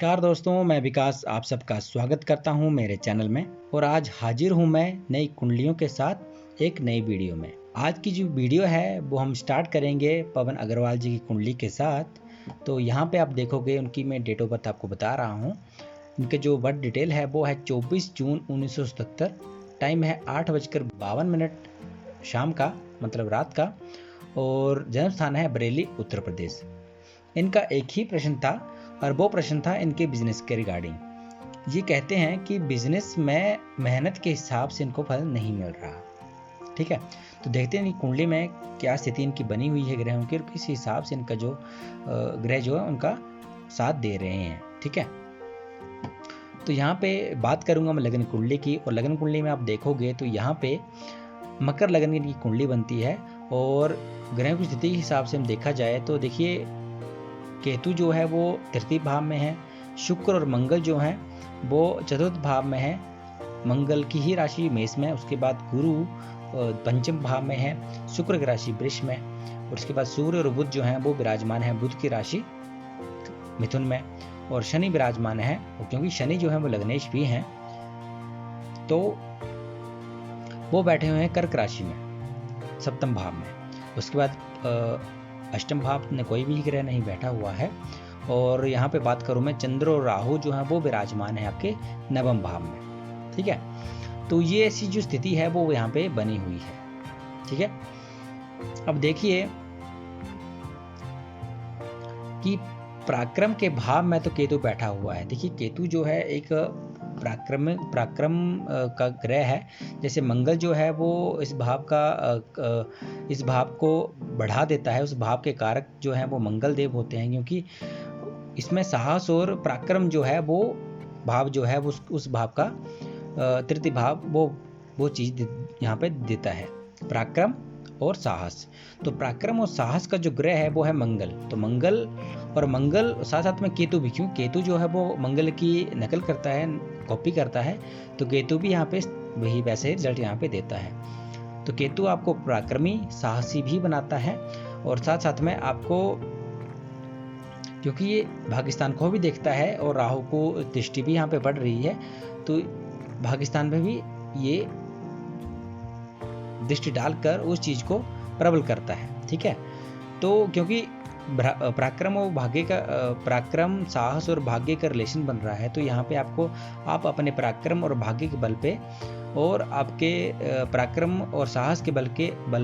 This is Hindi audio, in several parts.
नमस्कार दोस्तों, मैं विकास आप सबका स्वागत करता हूं मेरे चैनल में। और आज हाजिर हूं मैं नई कुंडलियों के साथ एक नई वीडियो में। आज की जो वीडियो है वो हम स्टार्ट करेंगे पवन अग्रवाल जी की कुंडली के साथ। तो यहाँ पे आप देखोगे उनकी मैं डेट ऑफ बर्थ आपको बता रहा हूँ। इनके जो बर्थ डिटेल है वो है 24 जून 1977। टाइम है 8:52 शाम का, मतलब रात का। और जन्म स्थान है बरेली, उत्तर प्रदेश। इनका एक ही प्रश्न था और वो प्रश्न था इनके बिजनेस के रिगार्डिंग। ये कहते हैं कि बिजनेस में मेहनत के हिसाब से इनको फल नहीं मिल रहा। ठीक है, तो देखते हैं कि कुंडली में क्या स्थिति इनकी बनी हुई है ग्रहों की और किस हिसाब से इनका जो ग्रह जो है उनका साथ दे रहे हैं। ठीक है, तो यहाँ पे बात करूंगा मैं लग्न कुंडली की। और लग्न कुंडली में आप देखोगे तो यहाँ पे मकर लग्न की कुंडली बनती है। और ग्रहों की स्थिति के हिसाब से हम देखा जाए तो देखिए, केतु जो है वो तृतीय भाव में है, शुक्र और मंगल जो हैं वो चतुर्थ भाव में है। मंगल की ही राशि मेष में, उसके बाद गुरु पंचम भाव में है, शुक्र की राशि वृष में, और उसके बाद सूर्य और बुध जो हैं वो विराजमान है बुध की राशि मिथुन में, और शनि विराजमान है। क्योंकि शनि जो है वो लग्नेश भी हैं तो वो बैठे हुए हैं कर्क राशि में सप्तम भाव में। उसके बाद अष्टम भाव में कोई भी ग्रह नहीं बैठा हुआ है। और यहाँ पे बात करूँ मैं, चंद्र और राहु जो है वो विराजमान है आपके नवम भाव में। ठीक है, तो ये ऐसी जो स्थिति है वो यहाँ पे बनी हुई है। ठीक है, अब देखिए कि पराक्रम के भाव में तो केतु बैठा हुआ है। देखिए, केतु जो है एक पराक्रम का ग्रह है। जैसे मंगल जो है वो इस भाव को बढ़ा देता है। उस भाव के कारक जो है वो मंगल देव होते हैं, क्योंकि इसमें साहस और पराक्रम जो है वो भाव जो है वो उस भाव का तृतीय भाव वो चीज यहाँ पे देता है, पराक्रम और साहस। तो पराक्रम और साहस का जो ग्रह है वो है मंगल। तो मंगल साथ साथ में केतु भी, क्यों केतु जो है वो मंगल की नकल करता है, कॉपी करता है। तो केतु भी यहाँ पे वही वैसे ही रिजल्ट यहाँ पे देता है। तो केतु आपको पराक्रमी साहसी भी बनाता है, और साथ साथ में आपको, क्योंकि ये भाग्यस्थान को भी देखता है और राहु को दृष्टि भी यहाँ पे पड़ रही है, तो भाग्यस्थान में भी ये दृष्टि डालकर उस चीज को प्रबल करता है। ठीक है, तो क्योंकि पराक्रम और भाग्य का पराक्रम, साहस और भाग्य का रिलेशन बन रहा है, तो यहाँ पे आप अपने पराक्रम और भाग्य के बल पे और आपके पराक्रम और साहस के बल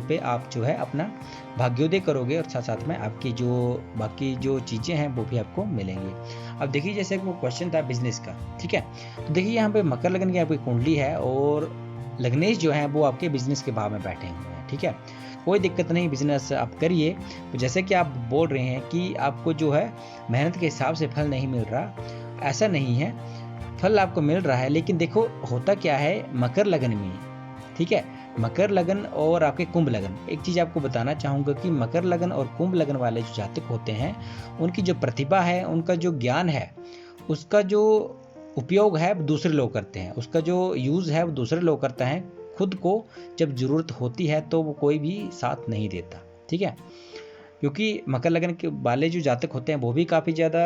पे आप जो है अपना भाग्योदय करोगे, और साथ साथ में आपकी जो बाकी जो चीजें हैं वो भी आपको मिलेंगी। अब देखिए, जैसे वो क्वेश्चन था बिजनेस का। ठीक है, तो देखिए यहाँ पे मकर लग्न की आपकी कुंडली है और लग्नेश जो है वो आपके बिजनेस के भाव में बैठे हुए हैं। ठीक है, कोई दिक्कत नहीं, बिजनेस आप करिए। तो जैसे कि आप बोल रहे हैं कि आपको जो है मेहनत के हिसाब से फल नहीं मिल रहा, ऐसा नहीं है, फल आपको मिल रहा है। लेकिन देखो होता क्या है मकर लगन में। ठीक है, मकर लगन और आपके कुंभ लगन, एक चीज आपको बताना चाहूंगा कि मकर लगन और कुंभ लगन वाले जो जातक होते हैं, उनकी जो प्रतिभा है, उनका जो ज्ञान है, उसका जो उपयोग है दूसरे लोग करते हैं, उसका जो यूज है वो दूसरे लोग करते हैं। खुद को जब जरूरत होती है तो वो कोई भी साथ नहीं देता। ठीक है, क्योंकि मकर लगन के वाले जो जातक होते हैं वो भी काफी ज्यादा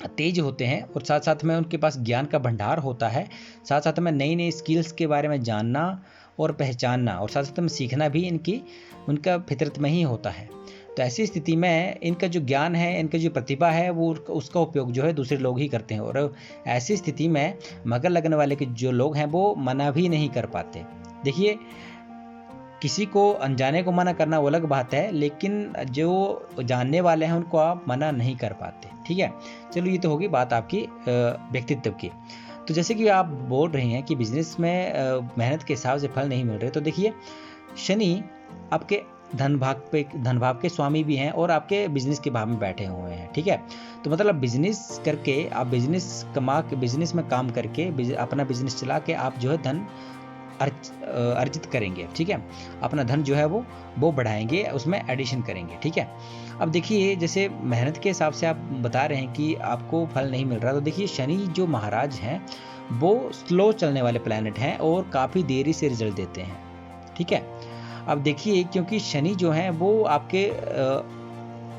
तेज होते हैं, और साथ साथ में उनके पास ज्ञान का भंडार होता है। साथ साथ में नई नई स्किल्स के बारे में जानना और पहचानना, और साथ साथ में सीखना भी उनका फितरत में ही होता है। तो ऐसी स्थिति में इनका जो ज्ञान है, इनका जो प्रतिभा है, वो उसका उपयोग जो है दूसरे लोग ही करते हैं। और ऐसी स्थिति में मकर लगन वाले के जो लोग हैं वो मना भी नहीं कर पाते। देखिए, किसी को अनजाने को मना करना वो अलग बात है, लेकिन जो जानने वाले हैं उनको आप मना नहीं कर पाते। ठीक है, चलो ये तो होगी बात आपकी व्यक्तित्व की। तो जैसे कि आप बोल रहे हैं कि बिजनेस में मेहनत के हिसाब से फल नहीं मिल रहे, तो देखिए शनि आपके धन भाव के स्वामी भी हैं और आपके बिजनेस के भाव में बैठे हुए हैं। ठीक है, तो मतलब बिजनेस करके आप बिजनेस में काम करके अपना बिजनेस चला के आप जो है धन अर्जित करेंगे। ठीक है, अपना धन जो है वो बढ़ाएंगे, उसमें एडिशन करेंगे। ठीक है, अब देखिए, जैसे मेहनत के हिसाब से आप बता रहे हैं कि आपको फल नहीं मिल रहा, तो देखिए शनि जो महाराज हैं वो स्लो चलने वाले प्लैनेट हैं और काफ़ी देरी से रिजल्ट देते हैं। ठीक है, अब देखिए, क्योंकि शनि जो है वो आपके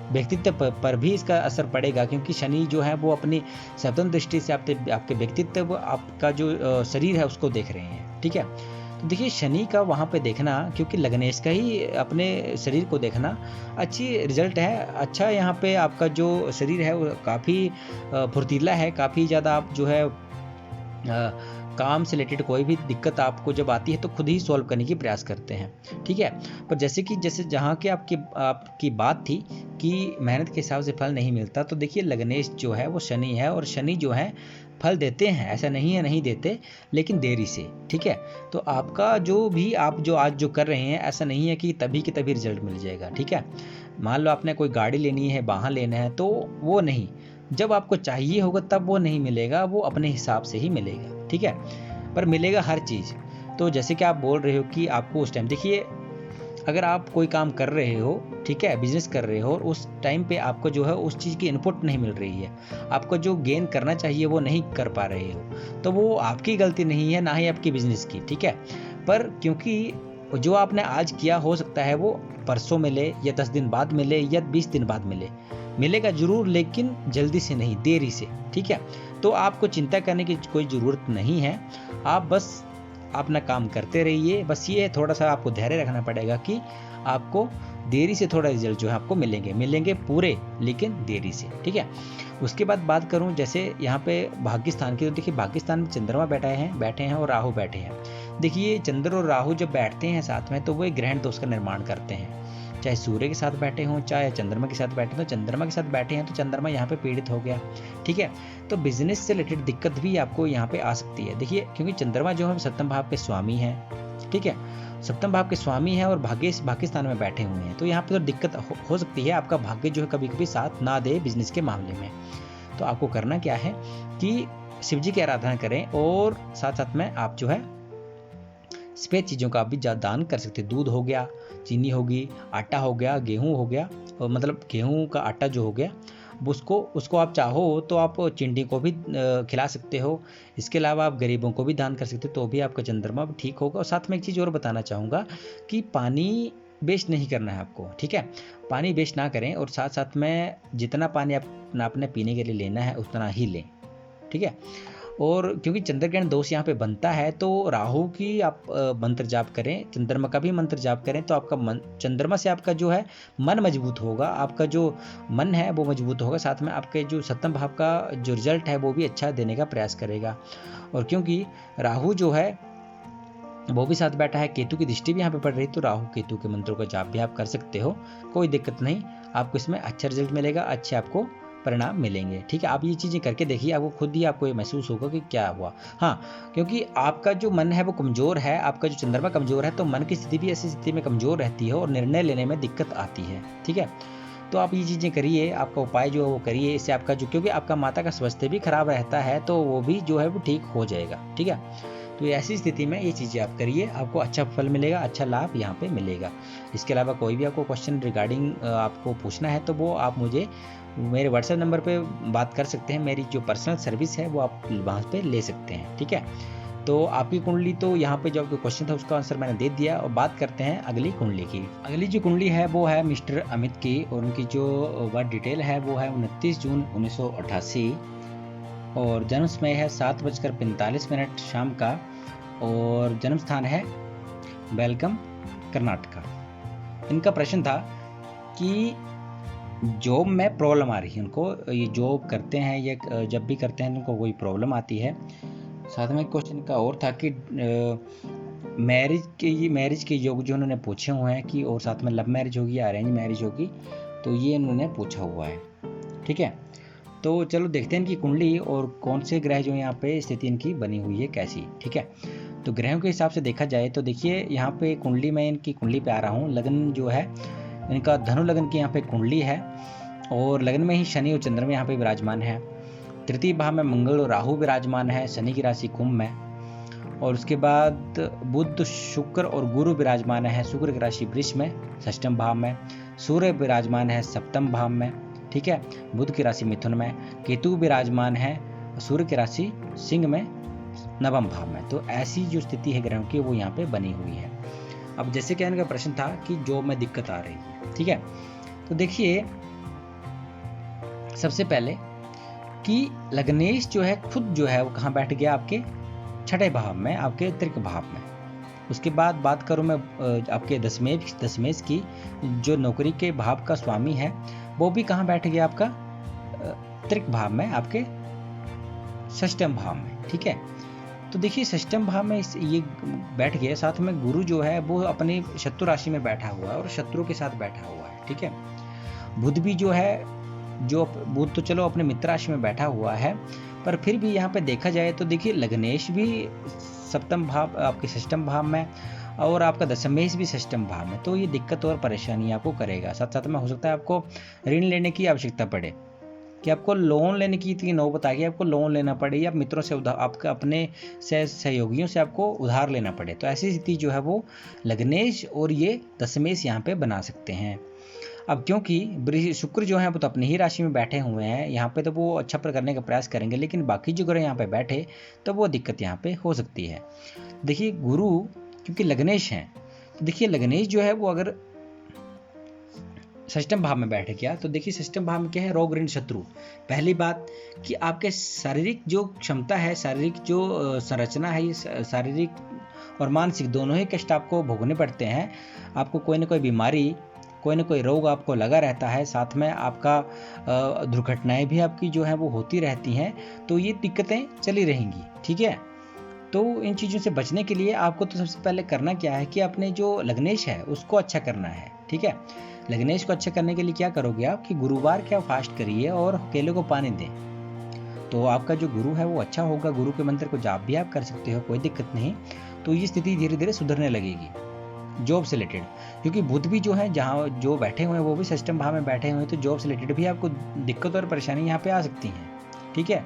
व्यक्तित्व पर भी इसका असर पड़ेगा, क्योंकि शनि जो है वो अपनी स्वतंत्र दृष्टि से आपके व्यक्तित्व, आपका जो शरीर है उसको देख रहे हैं, ठीक है। तो देखिए शनि का वहाँ पे देखना, क्योंकि लग्नेश का ही अपने शरीर को देखना अच्छी रिजल्ट है। अच्छा, यहाँ पे आपका जो शरीर है वो काफ़ी फुर्तीला है, काफ़ी ज़्यादा आप जो है काम से रिलेटेड कोई भी दिक्कत आपको जब आती है तो खुद ही सॉल्व करने की प्रयास करते हैं, ठीक है। पर जैसे जहाँ की आपकी बात थी कि मेहनत के हिसाब से फल नहीं मिलता, तो देखिए लग्नेश जो है वो शनि है, और शनि जो है फल देते हैं, ऐसा नहीं है नहीं देते, लेकिन देरी से, ठीक है। तो आपका जो भी आप जो आज जो कर रहे हैं, ऐसा नहीं है कि तभी के तभी रिजल्ट मिल जाएगा, ठीक है। मान लो आपने कोई गाड़ी लेनी है, वाहन लेना है, तो वो नहीं, जब आपको चाहिए होगा तब वो नहीं मिलेगा, वो अपने हिसाब से ही मिलेगा, ठीक है। पर मिलेगा हर चीज़। तो जैसे कि आप बोल रहे हो कि आपको उस टाइम, देखिए अगर आप कोई काम कर रहे हो, ठीक है, बिजनेस कर रहे हो, और उस टाइम पे आपको जो है उस चीज़ की इनपुट नहीं मिल रही है, आपको जो गेन करना चाहिए वो नहीं कर पा रहे हो, तो वो आपकी गलती नहीं है, ना ही आपकी बिजनेस की, ठीक है। पर क्योंकि जो आपने आज किया, हो सकता है वो परसों मिले, या 10 दिन बाद मिले, या 20 दिन बाद मिले, मिलेगा जरूर, लेकिन जल्दी से नहीं, देरी से, ठीक है। तो आपको चिंता करने की कोई ज़रूरत नहीं है, आप बस अपना काम करते रहिए। बस ये थोड़ा सा आपको धैर्य रखना पड़ेगा कि आपको देरी से थोड़ा रिजल्ट जो है आपको मिलेंगे पूरे, लेकिन देरी से, ठीक है। उसके बाद बात करूं जैसे यहाँ पे भाग्यस्थान की, तो देखिए भाग्यस्थान में चंद्रमा बैठे हैं और राहु बैठे हैं। देखिए चंद्र और राहु जब बैठते हैं साथ में, तो वो एक ग्रहण दोष का निर्माण करते हैं, चाहे सूर्य के साथ बैठे हों, चाहे चंद्रमा के साथ बैठे हों। तो चंद्रमा के साथ बैठे हैं तो चंद्रमा यहाँ पे पीड़ित हो गया, ठीक है। तो बिजनेस से रिलेटेड दिक्कत भी आपको यहाँ पे आ सकती है। देखिए क्योंकि चंद्रमा जो है सप्तम भाव के स्वामी है, ठीक है, सप्तम भाव के स्वामी है, और भाग्यस्थान में बैठे हुए हैं, तो यहाँ पे तो दिक्कत हो सकती है, आपका भाग्य जो है कभी कभी साथ ना दे बिजनेस के मामले में। तो आपको करना क्या है कि शिव जी की आराधना करें, और साथ साथ में आप जो है सफेद चीज़ों का भी दान कर सकते हैं। दूध हो गया, चीनी होगी, आटा हो गया, गेहूं हो गया, और मतलब गेहूं का आटा जो हो गया, उसको आप चाहो तो आप चिंटी को भी खिला सकते हो। इसके अलावा आप गरीबों को भी दान कर सकते हो, तो भी आपका चंद्रमा ठीक होगा। और साथ में एक चीज़ और बताना चाहूँगा कि पानी वेस्ट नहीं करना है आपको, ठीक है, पानी वेस्ट ना करें, और साथ साथ में जितना पानी आपने पीने के लिए लेना है उतना ही लें, ठीक है। और क्योंकि चंद्रग्रहण दोष यहाँ पे बनता है, तो राहु की आप मंत्र जाप करें, चंद्रमा का भी मंत्र जाप करें, तो आपका चंद्रमा से आपका जो है मन मजबूत होगा, आपका जो मन है वो मजबूत होगा, साथ में आपके जो सप्तम भाव का जो रिजल्ट है वो भी अच्छा देने का प्रयास करेगा। और क्योंकि राहु जो है वो भी साथ बैठा है, केतु की दृष्टि भी यहाँ पे पड़ रही है, तो राहु केतु के मंत्रों का जाप भी आप कर सकते हो, कोई दिक्कत नहीं, आपको इसमें अच्छा रिजल्ट मिलेगा, अच्छे आपको परिणाम मिलेंगे, ठीक है। आप ये चीज़ें करके देखिए, आपको खुद ही आपको ये महसूस होगा कि क्या हुआ। हाँ, क्योंकि आपका जो मन है वो कमज़ोर है, आपका जो चंद्रमा कमज़ोर है, तो मन की स्थिति भी ऐसी स्थिति में कमज़ोर रहती है और निर्णय लेने में दिक्कत आती है, ठीक है। तो आप ये चीज़ें करिए, आपका उपाय जो है वो करिए, इससे आपका जो, क्योंकि आपका माता का स्वास्थ्य भी खराब रहता है, तो वो भी जो है वो ठीक हो जाएगा, ठीक है। तो ऐसी स्थिति में ये चीज़ें आप करिए, आपको अच्छा फल मिलेगा, अच्छा लाभ यहाँ पे मिलेगा। इसके अलावा कोई भी आपको क्वेश्चन रिगार्डिंग आपको पूछना है, तो वो आप मुझे मेरे व्हाट्सएप नंबर पे बात कर सकते हैं, मेरी जो पर्सनल सर्विस है वो आप वहाँ पे ले सकते हैं, ठीक है। तो आपकी कुंडली, तो यहाँ पे जो आपका क्वेश्चन था उसका आंसर मैंने दे दिया, और बात करते हैं अगली कुंडली की। अगली जो कुंडली है वो है मिस्टर अमित की, और उनकी जो वर्ड डिटेल है वो है 29 जून 1988, और जन्म समय है 7:45 शाम का, और जन्म स्थान है बेलगम, कर्नाटका। इनका प्रश्न था कि जॉब में प्रॉब्लम आ रही है उनको, ये जॉब करते हैं या जब भी करते हैं उनको कोई प्रॉब्लम आती है। साथ में क्वेश्चन का और था कि मैरिज के योग जो उन्होंने पूछे हुए हैं कि, और साथ में लव मैरिज होगी या अरेंज मैरिज होगी, तो ये उन्होंने पूछा हुआ है, ठीक है। तो चलो देखते हैं इनकी कुंडली और कौन से ग्रह जो यहाँ पे स्थिति इनकी बनी हुई है कैसी, ठीक है। तो ग्रहों के हिसाब से देखा जाए तो देखिए यहाँ पे कुंडली में, इनकी कुंडली पे आ रहा हूँ, लग्न जो है इनका धनु लग्न की यहाँ पे कुंडली है, और लग्न में ही शनि और चंद्रमा यहाँ पे विराजमान है। तृतीय भाव में मंगल और राहु विराजमान है, शनि की राशि कुंभ में, और उसके बाद बुध, शुक्र और गुरु विराजमान है, शुक्र की राशि वृष में षष्ठम भाव में, सूर्य विराजमान है सप्तम भाव में, ठीक है, बुध की राशि मिथुन में, केतु विराजमान है सूर्य की राशि सिंह में नवम भाव में। तो ऐसी जो स्थिति है ग्रहों की वो यहाँ पे बनी हुई है। अब जैसे कि इनका प्रश्न था कि जॉब में दिक्कत आ रही है, ठीक है। तो देखिए सबसे पहले कि लग्नेश जो है खुद जो है वो कहाँ बैठ गया, आपके छठे भाव में, आपके तृक भाव में। उसके बाद बात करूँ मैं आपके दशमेश की, जो नौकरी के भाव का स्वामी है वो भी कहाँ बैठ गया, आपका तृक भाव में, आपके षष्ठम भाव में। ठीक है, तो देखिए षष्ठम भाव में ये बैठ गया, साथ में गुरु जो है वो अपनी शत्रु राशि में बैठा हुआ है और शत्रु के साथ बैठा हुआ है। ठीक है, बुध भी जो है, जो बुध तो चलो अपने मित्र राशि में बैठा हुआ है, पर फिर भी यहाँ पे देखा जाए तो देखिए लग्नेश भी सप्तम भाव, आपके षष्ठम भाव में, और आपका दशमेश भी षष्ठम भाव में। तो ये दिक्कत और परेशानी आपको करेगा। साथ साथ में हो सकता है आपको ऋण लेने की आवश्यकता पड़े, कि आपको लोन लेने की इतनी नौबत आ गई, आपको लोन लेना पड़े या मित्रों से उधार, आपका अपने सहयोगियों से आपको उधार लेना पड़े। तो ऐसी स्थिति जो है वो लग्नेश और ये दशमेश यहाँ पे बना सकते हैं। अब क्योंकि शुक्र जो है वो तो अपनी ही राशि में बैठे हुए हैं, यहाँ पे तो वो अच्छा करने का प्रयास करेंगे, लेकिन बाकी जो ग्रह यहाँ पे बैठे तो वो दिक्कत यहाँ पे हो सकती है। देखिए गुरु क्योंकि लग्नेश हैं, तो देखिए लग्नेश जो है वो अगर षष्ठम भाव में बैठ गया तो देखिए षष्ठम भाव में क्या है, रोग ऋण शत्रु। पहली बात कि आपके शारीरिक जो क्षमता है, शारीरिक जो संरचना है, ये शारीरिक और मानसिक दोनों ही कष्ट आपको भोगने पड़ते हैं। आपको कोई ना कोई बीमारी, कोई ना कोई रोग आपको लगा रहता है, साथ में आपका दुर्घटनाएं भी आपकी जो है वो होती रहती हैं, तो ये दिक्कतें चली रहेंगी। ठीक है, तो इन चीज़ों से बचने के लिए आपको तो सबसे पहले करना क्या है कि अपने जो लग्नेश है उसको अच्छा करना है। ठीक है, लग्नेश को अच्छा करने के लिए क्या करोगे आप कि गुरुवार क्या फास्ट करिए और केले को पानी दें, तो आपका जो गुरु है वो अच्छा होगा। गुरु के मंत्र को जाप भी आप कर सकते हो, कोई दिक्कत नहीं। तो ये स्थिति धीरे धीरे सुधरने लगेगी जॉब से रिलेटेड, क्योंकि बुध भी जो है जहाँ जो बैठे हुए हैं वो भी षष्ठम भाव में बैठे हुए हैं, तो जॉब से रिलेटेड भी आपको दिक्कत और परेशानी यहाँ पे आ सकती है। ठीक है,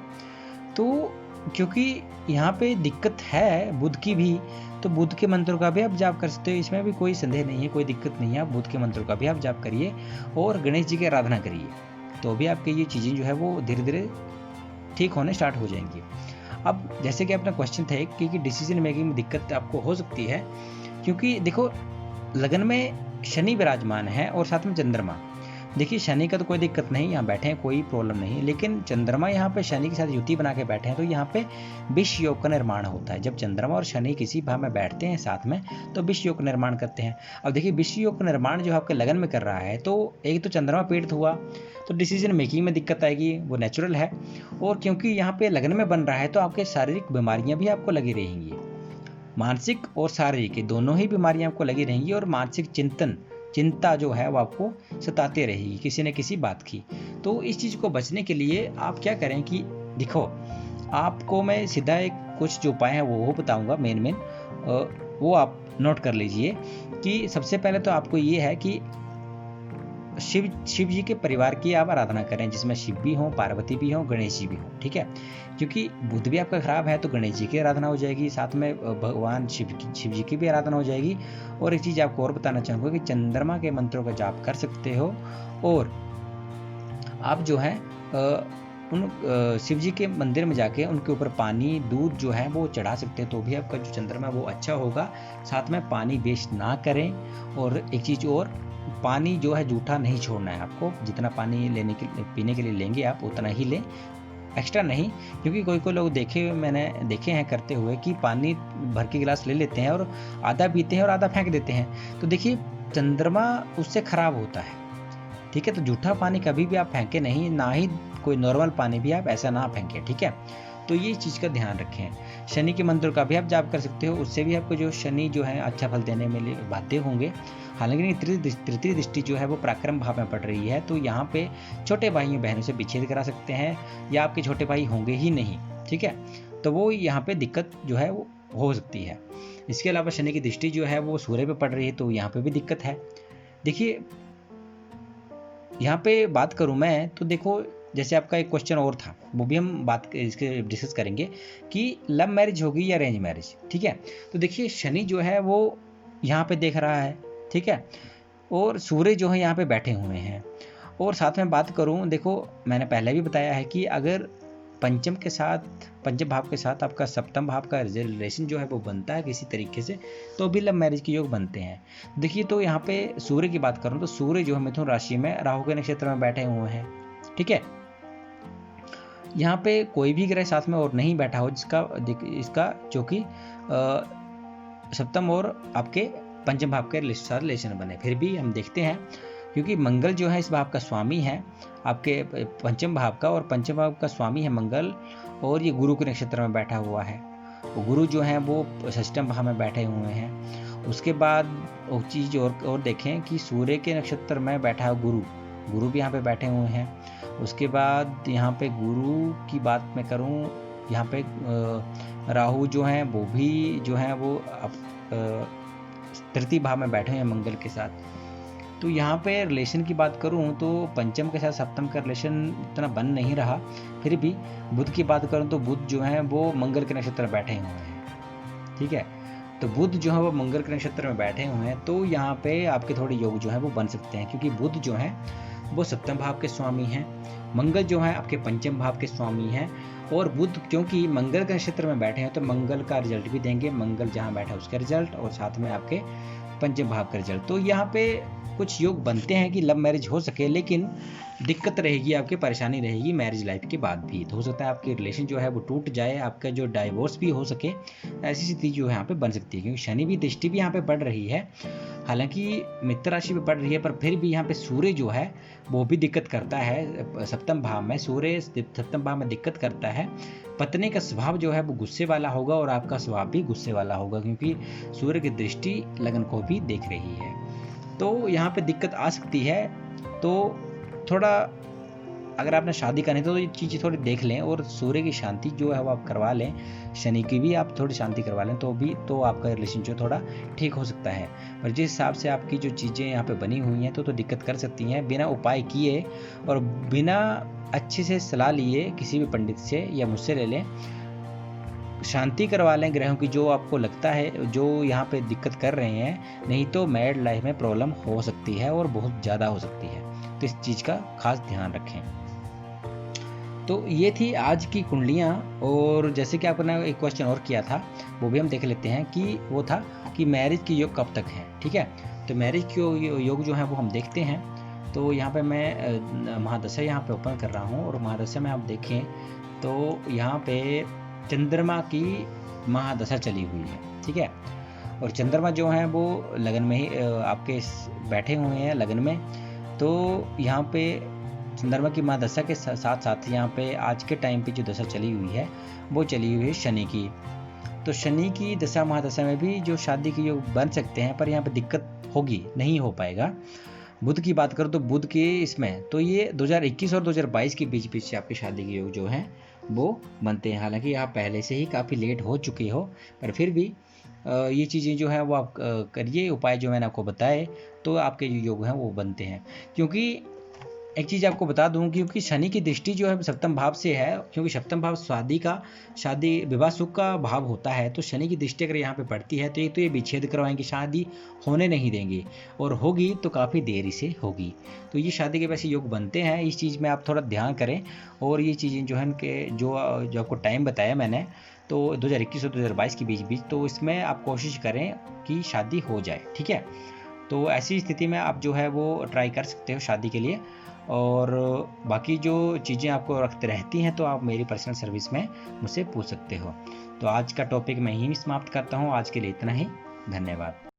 तो क्योंकि यहाँ पे दिक्कत है बुध की भी, तो बुध के मंत्रों का भी आप जाप कर सकते हो, इसमें भी कोई संदेह नहीं है, कोई दिक्कत नहीं है। आप बुध के मंत्रों का भी आप जाप करिए और गणेश जी की आराधना करिए, तो भी आपके ये चीज़ें जो है वो धीरे धीरे ठीक होने स्टार्ट हो जाएंगी। अब जैसे कि अपना क्वेश्चन था कि डिसीजन मेकिंग में दिक्कत आपको हो सकती है, क्योंकि देखो लगन में शनि विराजमान है और साथ में चंद्रमा। देखिए शनि का तो कोई दिक्कत नहीं, यहाँ बैठे हैं कोई प्रॉब्लम नहीं, लेकिन चंद्रमा यहाँ पे शनि के साथ युति बना के बैठे हैं, तो यहाँ पे विष योग का निर्माण होता है। जब चंद्रमा और शनि किसी भाव में बैठते हैं साथ में तो विष योग का निर्माण करते हैं। अब देखिए विष योग का निर्माण जो आपके लगन में कर रहा है, तो एक तो चंद्रमा पीड़ित हुआ तो डिसीजन मेकिंग में दिक्कत आएगी, वो नेचुरल है। और क्योंकि यहाँ पे लगन में बन रहा है तो आपके शारीरिक बीमारियाँ भी आपको लगी रहेंगी, मानसिक और शारीरिक दोनों ही बीमारियां आपको लगी रहेंगी, और मानसिक चिंता जो है वो आपको सताते रहेगी किसी न किसी बात की। तो इस चीज़ को बचने के लिए आप क्या करें कि देखो, आपको मैं सीधा एक कुछ जो उपाय हैं वो बताऊंगा मेन वो आप नोट कर लीजिए। कि सबसे पहले तो आपको ये है कि शिव जी के परिवार की आप आराधना करें, जिसमें शिव भी हों, पार्वती भी हों, गणेश जी भी हों। ठीक है, क्योंकि बुध भी आपका खराब है तो गणेश जी की आराधना हो जाएगी, साथ में भगवान शिव जी की भी आराधना हो जाएगी। और एक चीज़ आपको और बताना चाहूँगा कि चंद्रमा के मंत्रों का जाप कर सकते हो, और आप जो है उन शिव जी के मंदिर में जाके उनके ऊपर पानी दूध जो है वो चढ़ा सकते हैं, तो भी आपका जो चंद्रमा है वो अच्छा होगा। साथ में पानी वेस्ट ना करें, और एक चीज़ और, पानी जो है जूठा नहीं छोड़ना है आपको। जितना पानी पीने के लिए लेंगे आप उतना ही लें, एक्स्ट्रा नहीं। क्योंकि कोई लोग मैंने देखे हैं करते हुए कि पानी भर के गिलास ले लेते हैं और आधा पीते हैं और आधा फेंक देते हैं, तो देखिए चंद्रमा उससे खराब होता है। ठीक है, तो जूठा पानी कभी भी आप फेंके नहीं, ना ही कोई नॉर्मल पानी भी आप ऐसा ना फेंकें। ठीक है, तो ये चीज़ का ध्यान रखें। शनि के मंत्र का भी आप जाप कर सकते हो, उससे भी आपको जो शनि जो है अच्छा फल देने में बाध्य होंगे। हालांकि तृतीय दृष्टि जो है वो पराक्रम भाव में पड़ रही है, तो यहाँ पे छोटे भाइयों बहनों से विच्छेद करा सकते हैं, या आपके छोटे भाई होंगे ही नहीं। ठीक है, तो वो यहाँ पे दिक्कत जो है वो हो सकती है। इसके अलावा शनि की दृष्टि जो है वो सूर्य पे पड़ रही है, तो यहाँ पे भी दिक्कत है। देखिए यहाँ पे बात करूँ मैं तो देखो, जैसे आपका एक क्वेश्चन और था वो भी हम इसके डिस्कस करेंगे कि लव मैरिज होगी या अरेंज मैरिज। ठीक है, तो देखिए शनि जो है वो यहाँ पे देख रहा है, ठीक है, और सूर्य जो है यहाँ पे बैठे हुए हैं। और साथ में बात करूँ, देखो मैंने पहले भी बताया है कि अगर पंचम भाव के साथ आपका सप्तम भाव का रिलेशन जो है वो बनता है किसी तरीके से, तो भी लव मैरिज के योग बनते हैं। देखिए तो यहाँ पे सूर्य की बात करूँ तो सूर्य जो है मिथुन राशि में राहु के नक्षत्र में बैठे हुए हैं। ठीक है, यहाँ पे कोई भी ग्रह साथ में और नहीं बैठा हो इसका जो कि सप्तम और आपके पंचम भाव के साथ रिलेशन बने, फिर भी हम देखते हैं क्योंकि मंगल जो है इस भाव का स्वामी है आपके पंचम भाव का, और पंचम भाव का स्वामी है मंगल, और ये गुरु के नक्षत्र में बैठा हुआ है। गुरु जो है वो षष्ठम भाव में बैठे हुए हैं। उसके बाद एक चीज़ और देखें कि सूर्य के नक्षत्र में बैठा है गुरु भी यहाँ पे बैठे हुए हैं। उसके बाद यहाँ पे गुरु की बात मैं करूँ, यहाँ पे राहु जो है वो भी जो है वो तृतीय भाव में बैठे हैं मंगल के साथ। तो यहाँ पे रिलेशन की बात करूँ तो पंचम के साथ सप्तम का रिलेशन इतना बन नहीं रहा, फिर भी बुध की बात करूँ तो बुध जो है वो मंगल के नक्षत्र में बैठे हुए हैं, ठीक है। तो बुध जो है वो मंगल के नक्षत्र में बैठे हुए हैं, तो यहाँ पे आपके थोड़े योग जो है वो बन सकते हैं, क्योंकि बुध जो है वो सप्तम भाव के स्वामी हैं, मंगल जो है आपके पंचम भाव के स्वामी हैं, और बुध क्योंकि मंगल के नक्षत्र में बैठे हैं तो मंगल का रिजल्ट भी देंगे, मंगल जहाँ बैठा है उसका रिजल्ट, और साथ में आपके पंचम भाव का रिजल्ट। तो यहाँ पे कुछ योग बनते हैं कि लव मैरिज हो सके, लेकिन दिक्कत रहेगी, आपकी परेशानी रहेगी मैरिज लाइफ के बाद भी। तो हो सकता है आपकी रिलेशन जो है वो टूट जाए, आपका जो डाइवोर्स भी हो सके, ऐसी स्थिति जो है यहाँ पे बन सकती है, क्योंकि शनि भी दृष्टि भी यहाँ पे बढ़ रही है, हालांकि मित्र राशि पे बढ़ रही है, पर फिर भी यहाँ पे सूर्य जो है वो भी दिक्कत करता है सप्तम भाव में। सूर्य सप्तम भाव में दिक्कत करता है, पत्नी का स्वभाव जो है वो गुस्से वाला होगा और आपका स्वभाव भी गुस्से वाला होगा, क्योंकि सूर्य की दृष्टि लगन को भी देख रही है। तो यहाँ पे दिक्कत आ सकती है। तो थोड़ा अगर आपने शादी करनी तो ये चीज़ें थोड़ी देख लें, और सूर्य की शांति जो है वो आप करवा लें, शनि की भी आप थोड़ी शांति करवा लें, तो आपका रिलेशन जो थोड़ा ठीक हो सकता है। पर जिस हिसाब से आपकी जो चीज़ें यहाँ पे बनी हुई हैं तो दिक्कत कर सकती हैं। बिना उपाय किए और बिना अच्छे से सलाह लिए किसी भी पंडित से या मुझसे ले लें, शांति करवा लें ग्रहों की, जो आपको लगता है जो यहाँ पे दिक्कत कर रहे हैं, नहीं तो मैरिड लाइफ में प्रॉब्लम हो सकती है और बहुत ज़्यादा हो सकती है। तो इस चीज़ का खास ध्यान रखें। तो ये थी आज की कुंडलियाँ, और जैसे कि आपने एक क्वेश्चन और किया था वो भी हम देख लेते हैं, कि वो था कि मैरिज की योग कब तक है, ठीक है। तो मैरिज की योग जो है वो हम देखते हैं। तो यहाँ पे मैं महादशा यहाँ पे ओपन कर रहा हूँ, और महादशा में आप देखें तो यहाँ पे चंद्रमा की महादशा चली हुई है, ठीक है। और चंद्रमा जो है वो लगन में ही आपके बैठे हुए हैं लगन में। तो यहाँ पे चंद्रमा की महादशा के साथ साथ यहाँ पे आज के टाइम पे जो दशा चली हुई है वो चली हुई है शनि की। तो शनि की दशा महादशा में भी जो शादी के योग बन सकते हैं, पर यहाँ पे दिक्कत होगी, नहीं हो पाएगा। बुध की बात करो तो बुध के इसमें तो ये 2021 और 2022 के बीच से आपकी शादी के योग जो हैं वो बनते हैं। हालांकि आप पहले से ही काफ़ी लेट हो चुके हो, पर फिर भी ये चीज़ें जो है वो आप करिए, उपाय जो मैंने आपको बताए, तो आपके जो योग हैं वो बनते हैं। क्योंकि एक चीज़ आपको बता दूं, क्योंकि शनि की दृष्टि जो है सप्तम भाव से है, क्योंकि सप्तम भाव शादी विवाह सुख का भाव होता है, तो शनि की दृष्टि अगर यहाँ पे पड़ती है तो एक तो ये विच्छेद करवाएंगे, शादी होने नहीं देंगे, और होगी तो काफ़ी देरी से होगी। तो ये शादी के वैसे योग बनते हैं, इस चीज़ में आप थोड़ा ध्यान करें। और ये चीज़ें जो है उनके जो आपको टाइम बताया मैंने, तो 2021 और 2022 के बीच, तो इसमें आप कोशिश करें कि शादी हो जाए, ठीक है। तो ऐसी स्थिति में आप जो है वो ट्राई कर सकते हो शादी के लिए। और बाकी जो चीज़ें आपको रखते रहती हैं तो आप मेरी पर्सनल सर्विस में मुझसे पूछ सकते हो। तो आज का टॉपिक मैं यहीं समाप्त करता हूँ। आज के लिए इतना ही, धन्यवाद।